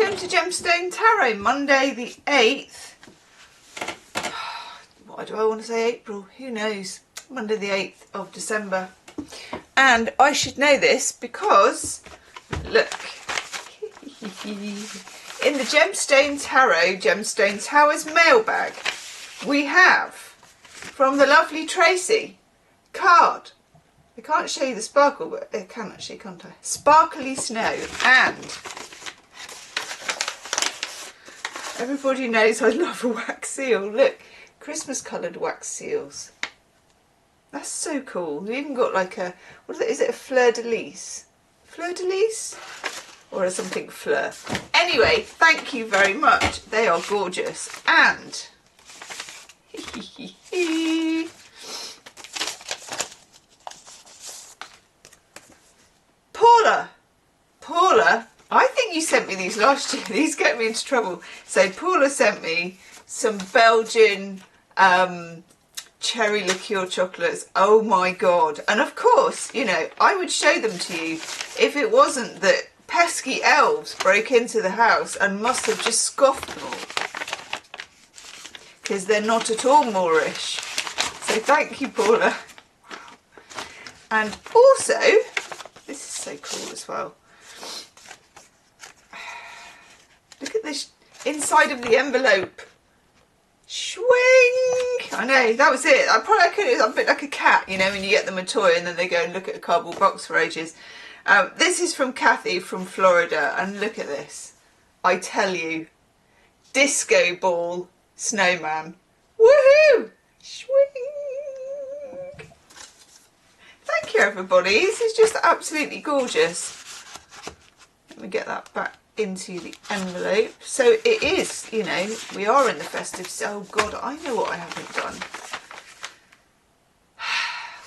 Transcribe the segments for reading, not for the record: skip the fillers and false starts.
welcome to Gemstone Tarot, Monday the 8th. Why do I want to say April? Who knows? Monday the 8th of December. And I should know this because, look, in the Gemstone Tarot, Gemstone Towers mailbag, we have, from the lovely Tracy, card. I can't show you the sparkle, but I can actually, can't I? Sparkly Snow, and everybody knows I love a wax seal. Look, Christmas coloured wax seals. That's so cool. We've even got like a, what is it? Is it a fleur de lis? Fleur de lis? Or something fleur. Anyway, thank you very much. They are gorgeous. And Paula, I think you sent me these last year. These get me into trouble. So Paula sent me some Belgian cherry liqueur chocolates. Oh my god. And of course, you know, I would show them to you if it wasn't that pesky elves broke into the house and must have just scoffed them all, because they're not at all Moorish. So thank you, Paula. And also, this is so cool as well. Look at this inside of the envelope. Swing! I know, that was it. I could have, I'm a bit like a cat, you know, when you get them a toy and then they go and look at a cardboard box for ages. This is from Kathy from Florida, and look at this. I tell you, disco ball snowman. Woohoo! Swing! Thank you, everybody. This is just absolutely gorgeous. Let me get that back into the envelope. So it is, you know, we are in the festive. Oh god, I know what I haven't done.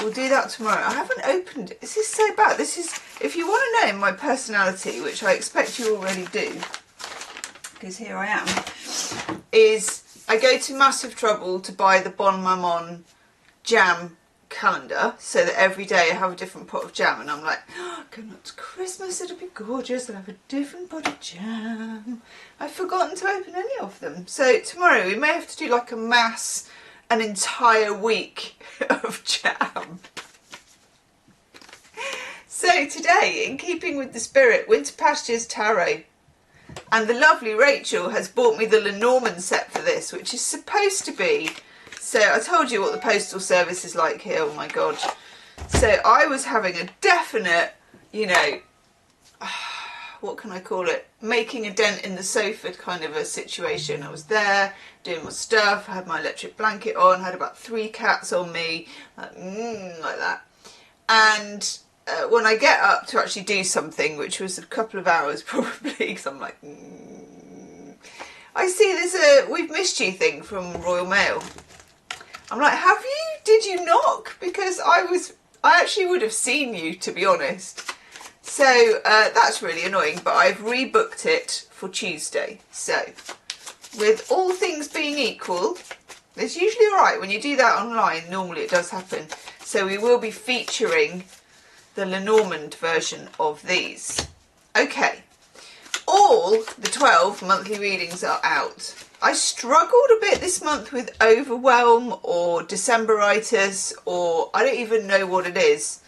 We'll do that tomorrow. I haven't opened it. This is so bad. This is, if you want to know my personality, which I expect you already do, because here I am, is I go to massive trouble to buy the Bon Maman jam calendar so that every day I have a different pot of jam, and I'm like, oh, going up to Christmas, it'll be gorgeous, I'll have a different pot of jam. I've forgotten to open any of them. So tomorrow we may have to do like an entire week of jam. So today, in keeping with the spirit, Winter Pastures Tarot, and the lovely Rachel has bought me the Lenormand set for this, which is supposed to be, so I told you what the postal service is like here, oh my god. So I was having a definite, you know, what can I call it, making a dent in the sofa kind of a situation. I was there doing my stuff, I had my electric blanket on, had about 3 cats on me, like that. And when I get up to actually do something, which was a couple of hours probably, because I'm like, I see there's a "we've missed you" thing from Royal Mail. I'm like, have you? Did you knock? Because I actually would have seen you, to be honest. So that's really annoying, but I've rebooked it for Tuesday. So with all things being equal, it's usually all right when you do that online. Normally it does happen. So we will be featuring the Lenormand version of these. Okay, all the 12 monthly readings are out. I struggled a bit this month with overwhelm or Decemberitis, or I don't even know what it is.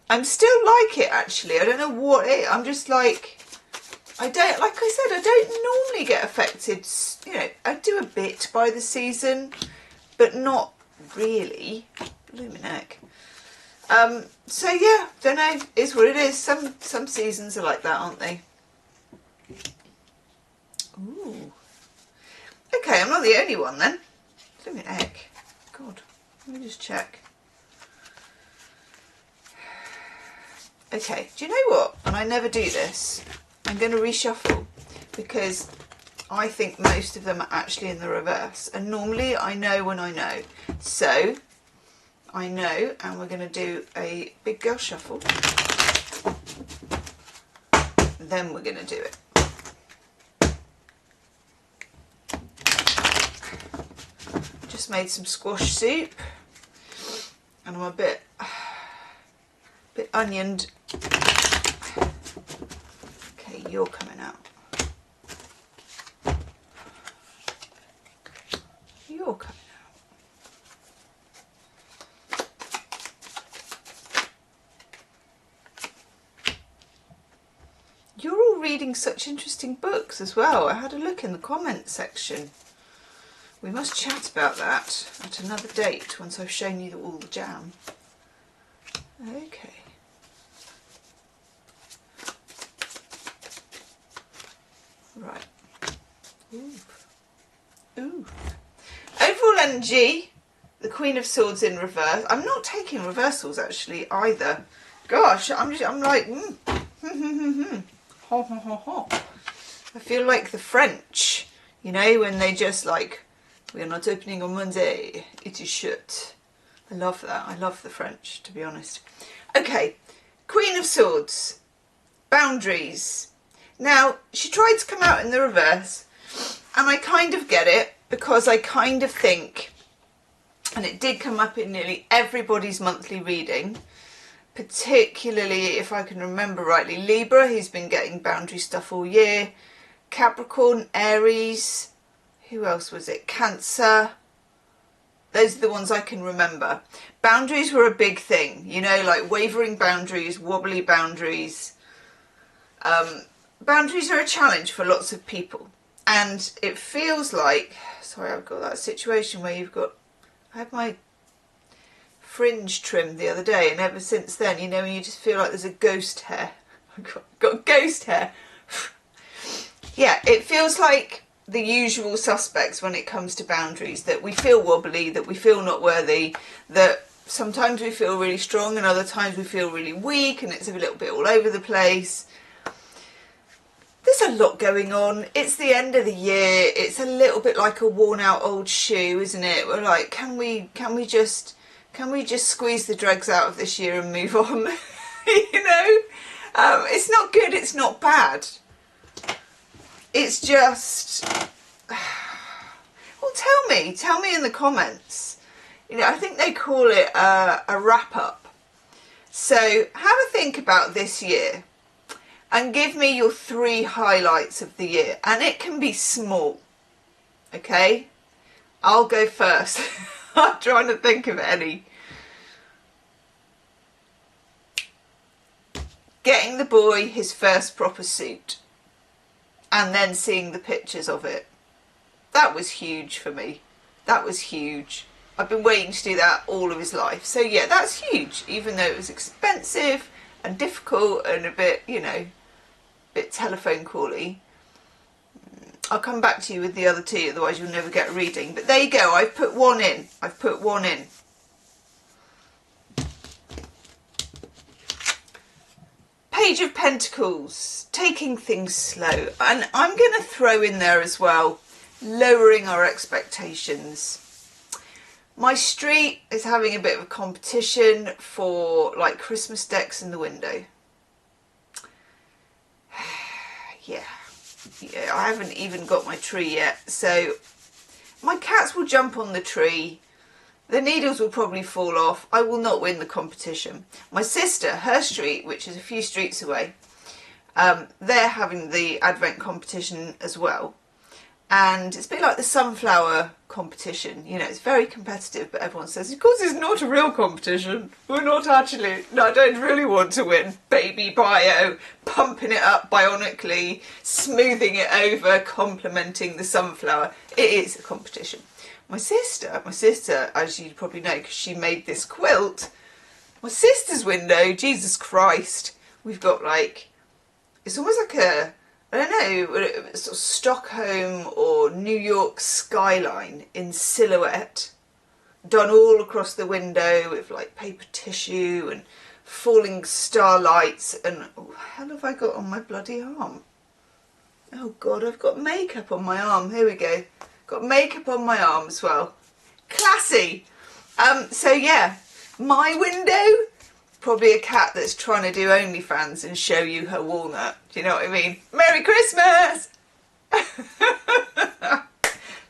I'm still like it, actually. I don't know what it, I'm just like, like I said, I don't normally get affected, you know, I do a bit by the season, but not really. Blooming heck. So yeah, don't know, is what it is. Some seasons are like that, aren't they? Ooh. Okay, I'm not the only one then. Blooming heck. God, let me just check. Okay, do you know what? And I never do this. I'm going to reshuffle because I think most of them are actually in the reverse. And normally I know when I know. So I know, and we're going to do a big girl shuffle. Then we're going to do it. Just made some squash soup, and I'm a bit onioned. Okay, you're coming out. all reading such interesting books as well. I had a look in the comments section. We must chat about that at another date once I've shown you all the jam. Okay. Right. Ooh. Ooh. Overall energy, the Queen of Swords in reverse. I'm not taking reversals actually either. Gosh, I'm like, ho, ho, ho, ho. I feel like the French, you know, when they just like, we are not opening on Monday, it is shut. I love that. I love the French, to be honest. Okay, Queen of Swords, boundaries. Now, she tried to come out in the reverse, and I kind of get it, because I kind of think, and it did come up in nearly everybody's monthly reading, particularly, if I can remember rightly, Libra, he's been getting boundary stuff all year, Capricorn, Aries, who else was it? Cancer. Those are the ones I can remember. Boundaries were a big thing, you know, like wavering boundaries, wobbly boundaries. Boundaries are a challenge for lots of people. And it feels like, sorry, I've got that situation where you've got, I had my fringe trimmed the other day, and ever since then, you know, you just feel like there's a ghost hair. I've got ghost hair. Yeah, it feels like the usual suspects when it comes to boundaries, that we feel wobbly, that we feel not worthy, that sometimes we feel really strong and other times we feel really weak and it's a little bit all over the place. There's a lot going on. It's the end of the year. It's a little bit like a worn out old shoe, isn't it? We're like, can we just squeeze the dregs out of this year and move on? You know, it's not good. It's not bad. It's just, well, tell me in the comments. You know, I think they call it a wrap up. So have a think about this year and give me your 3 highlights of the year. And it can be small, okay? I'll go first. I'm trying to think of any. Getting the boy his first proper suit and then seeing the pictures of it. That was huge for me. That was huge. I've been waiting to do that all of his life. So yeah, that's huge, even though it was expensive and difficult and a bit, you know, bit telephone call-y. I'll come back to you with the other 2, otherwise you'll never get a reading. But there you go, I've put 1 in. I've put 1 in. Page of Pentacles, taking things slow. And I'm going to throw in there as well, lowering our expectations. My street is having a bit of a competition for like Christmas decks in the window. Yeah, I haven't even got my tree yet. So my cats will jump on the tree. The needles will probably fall off. I will not win the competition. My sister, her street, which is a few streets away, they're having the Advent competition as well. And it's a bit like the sunflower competition. You know, it's very competitive, but everyone says, of course it's not a real competition. We're not actually, no, I don't really want to win. Baby bio, pumping it up bionically, smoothing it over, complimenting the sunflower. It is a competition. My sister, as you probably know, because she made this quilt, my sister's window, Jesus Christ, we've got like, it's almost like a, I don't know, sort of Stockholm or New York skyline in silhouette, done all across the window with like paper tissue and falling starlights. And what the hell have I got on my bloody arm? Oh God, I've got makeup on my arm. Here we go. Got makeup on my arm as well. Classy. So yeah, my window, probably a cat that's trying to do OnlyFans and show you her walnut. Do you know what I mean? Merry Christmas!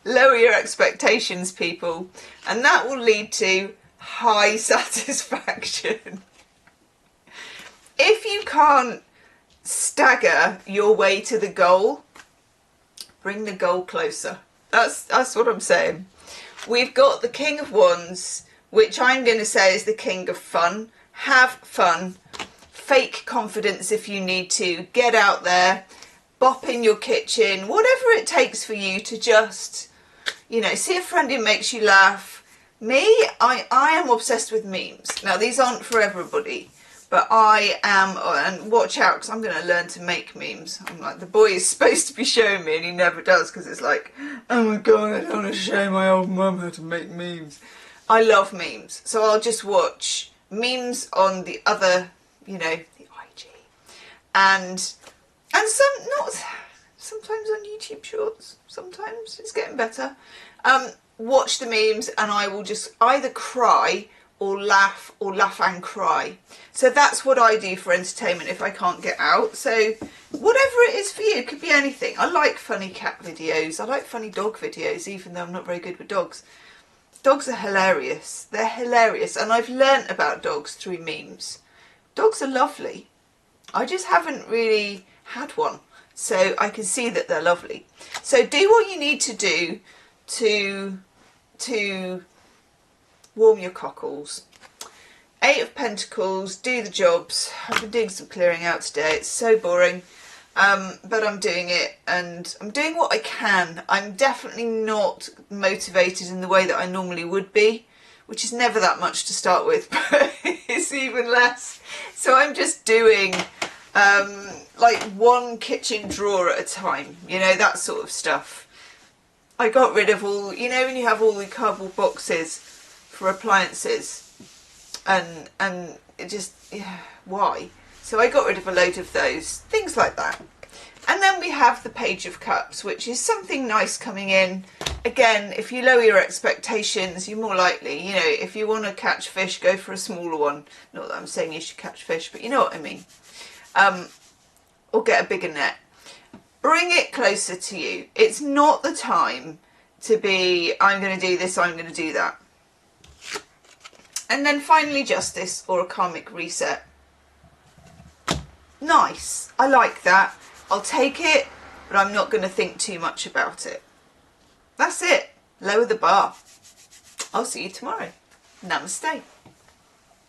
Lower your expectations, people, and that will lead to high satisfaction. If you can't stagger your way to the goal, bring the goal closer. That's what I'm saying. We've got the King of Wands, which I'm going to say is the King of Fun. Have fun. Fake confidence if you need to. Get out there. bopping your kitchen, whatever it takes for you to just, you know, see a friend who makes you laugh. Me, I am obsessed with memes. Now, these aren't for everybody, but I am, and watch out, because I'm going to learn to make memes. I'm like, the boy is supposed to be showing me, and he never does, because it's like, oh my god, I don't want to show my old mum how to make memes. I love memes, so I'll just watch memes on the other, you know, the IG, and sometimes on YouTube Shorts. Sometimes it's getting better. Watch the memes, and I will just either cry or laugh and cry. So that's what I do for entertainment if I can't get out. So whatever it is for you, it could be anything. I like funny cat videos. I like funny dog videos, even though I'm not very good with dogs. Dogs are hilarious. They're hilarious. And I've learnt about dogs through memes. Dogs are lovely. I just haven't really had one. So I can see that they're lovely. So do what you need to do to warm your cockles. 8 of Pentacles, do the jobs. I've been doing some clearing out today. It's so boring. But I'm doing it, and I'm doing what I can. I'm definitely not motivated in the way that I normally would be, which is never that much to start with, but it's even less. So I'm just doing like one kitchen drawer at a time, you know, that sort of stuff. I got rid of all, you know, when you have all the cardboard boxes for appliances, and it just, yeah, why? So I got rid of a load of those, things like that. And then we have the Page of Cups, which is something nice coming in. Again, if you lower your expectations, you're more likely, you know, if you want to catch fish, go for a smaller one. Not that I'm saying you should catch fish, but you know what I mean. Or get a bigger net. Bring it closer to you. It's not the time to be, I'm going to do this, I'm going to do that. And then finally, Justice, or a Karmic reset. Nice. I like that. I'll take it, but I'm not going to think too much about it. That's it. Lower the bar. I'll see you tomorrow. Namaste.